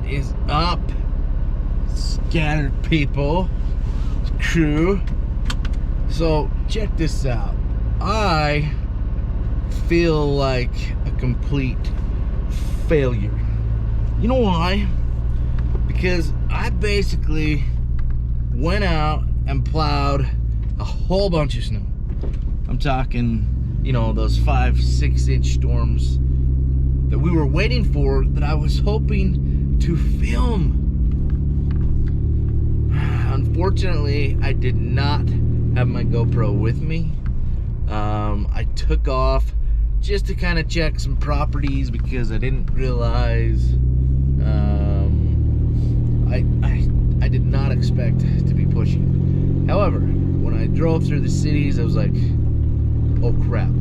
What is up, scattered people, crew? So check this out. I feel like a complete failure. You know why? Because I basically went out and plowed a whole bunch of snow. I'm talking, you know, those 5-6 inch storms that we were waiting for, that I was hoping to film. Unfortunately, I did not have my GoPro with me. I took off just to kind of check some properties because I didn't realize, I did not expect to be pushing. However, when I drove through the cities, I was like, oh crap,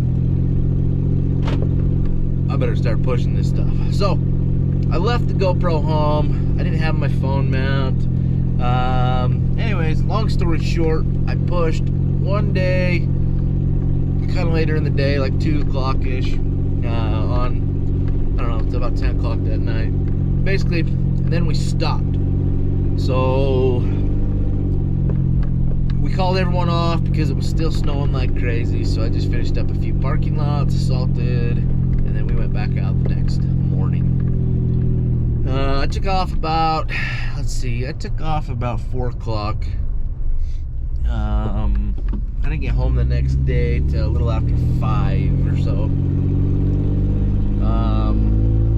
I better start pushing this stuff. So I left the GoPro home. I didn't have my phone mount. Anyways, long story short, I pushed one day, kind of later in the day, like 2 o'clock-ish, on, I don't know, it's about 10 o'clock that night. Basically, and then we stopped. So we called everyone off because it was still snowing like crazy. So I just finished up a few parking lots, salted, and then we went back out the next morning. I took off about, let's see, I took off about 4 o'clock. I didn't get home the next day till a little after 5 or so.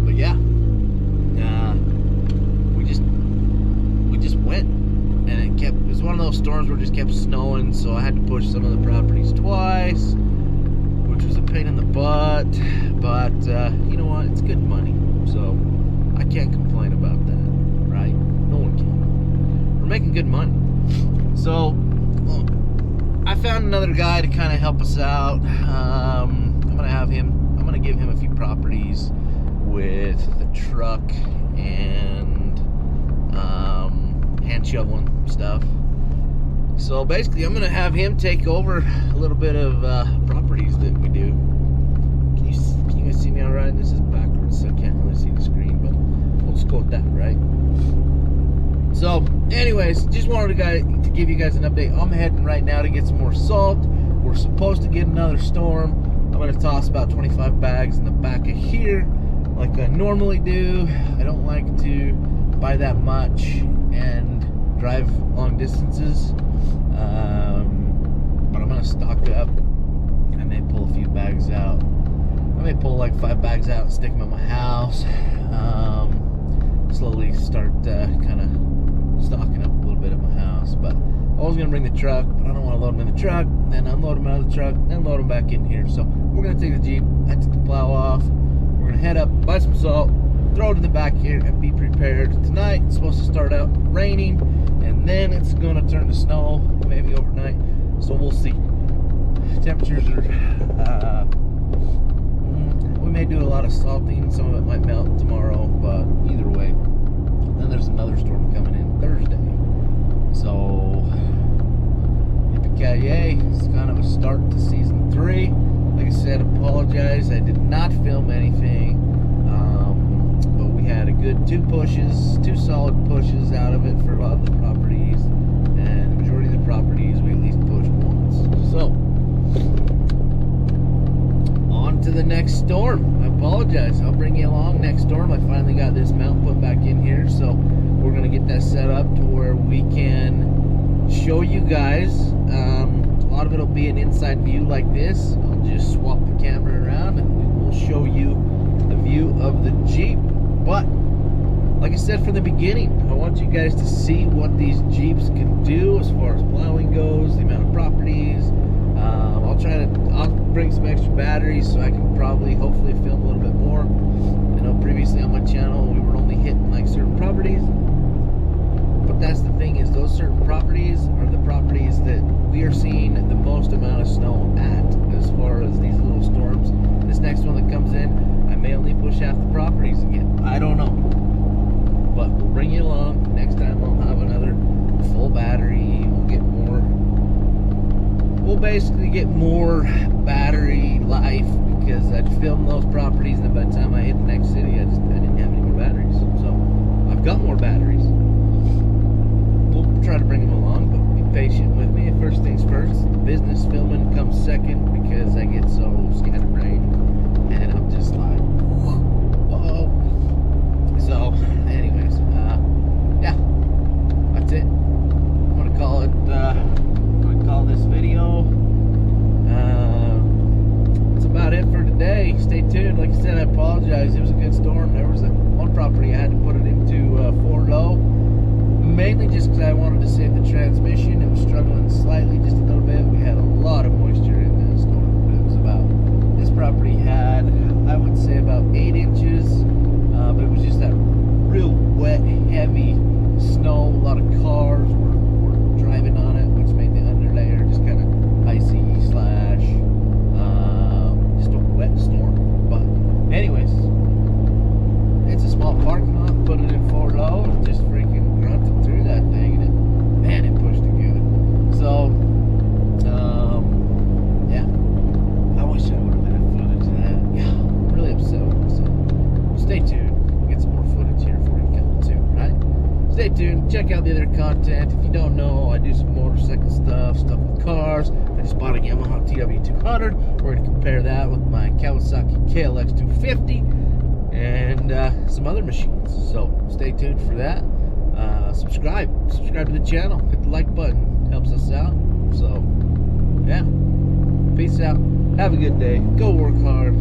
But yeah, we just went, and it was one of those storms where it just kept snowing, so I had to push some of the properties twice, which was a pain in the butt, but you know what, it's good money, so I can't complain about that, right? No one can. We're making good money. So I found another guy to kind of help us out. I'm gonna give him a few properties with the truck and hand shoveling stuff. So basically, I'm gonna have him take over a little bit of properties that we do. Can you guys see me all right? This is backwards, so I can't really see the screen, but we'll just go with that, right? So, anyways, just wanted to give you guys an update. I'm heading right now to get some more salt. We're supposed to get another storm. I'm going to toss about 25 bags in the back of here, like I normally do. I don't like to buy that much and drive long distances, but I'm going to stock up. I may pull a few bags out. I may pull like 5 bags out and stick them at my house. Slowly start kind of stocking up a little bit at my house. But I was gonna bring the truck, but I don't want to load them in the truck, then unload them out of the truck, then load them back in here. So we're gonna take the Jeep. I took the plow off. We're gonna head up, buy some salt, throw it in the back here, and be prepared. Tonight it's supposed to start out raining, and then it's gonna turn to snow, maybe overnight. So we'll see. Temperatures are. We may do a lot of salting. Some of it might melt tomorrow, but either way. Then there's another storm coming in Thursday. So, yippee-ki-yay. It's kind of a start to season 3. Like I said, apologize. I did not film anything. But we had a good 2 solid pushes out of it for a lot of the properties. And the majority of the properties we at least pushed once. So, on to the next storm. I apologize. I'll bring you along next storm. I finally got this mount put back in here, so we're going to get that set up to where we can show you guys. A lot of it will be an inside view like this. I'll just swap the camera around and we will show you the view of the Jeep. But like I said from the beginning, I want you guys to see what these Jeeps can do as far as plowing goes, the amount of properties. I'll bring some extra batteries so I can hopefully film a little bit more. I know previously on my channel we were only hitting like certain properties, but that's the thing, is those certain properties are the properties that we are seeing the most amount of snow at as far as these little storms. This next one that comes in, I may only push half the properties again. I don't know, but we'll bring you along. Next time I'll have another full battery. We'll basically get more battery life because I'd film those properties, and then by the time I hit the next city, I didn't have any more batteries. So I've got I said, I apologize. It was a good storm. There was one property I had to put it into 4 low, mainly just because I wanted to save the transmission. It was struggling slightly, just a little bit. We had a lot of moisture in that storm. It was about, this property had, I would say, about 8 inches, but it was just that real wet, heavy snow. A lot of cars were driving on it, which made the underlayer just kind of icy slash just a wet storm. But anyways, it's a small parking lot. Put it in 4 low and just freaking grunted through that thing, and man, it pushed it good. So yeah, I wish I would have had footage of that. Yeah, I'm really upset with myself. Stay tuned. We'll get some more footage here for you coming soon, right? Stay tuned. Check out the other content. If you don't know, I do some motorcycle stuff with cars. I just bought a Yamaha TW200. We're going to compare that with my Kawasaki KLX 250 and some other machines. So stay tuned for that. Subscribe to the channel. Hit the like button. Helps us out. So yeah, peace out. Have a good day. Go work hard.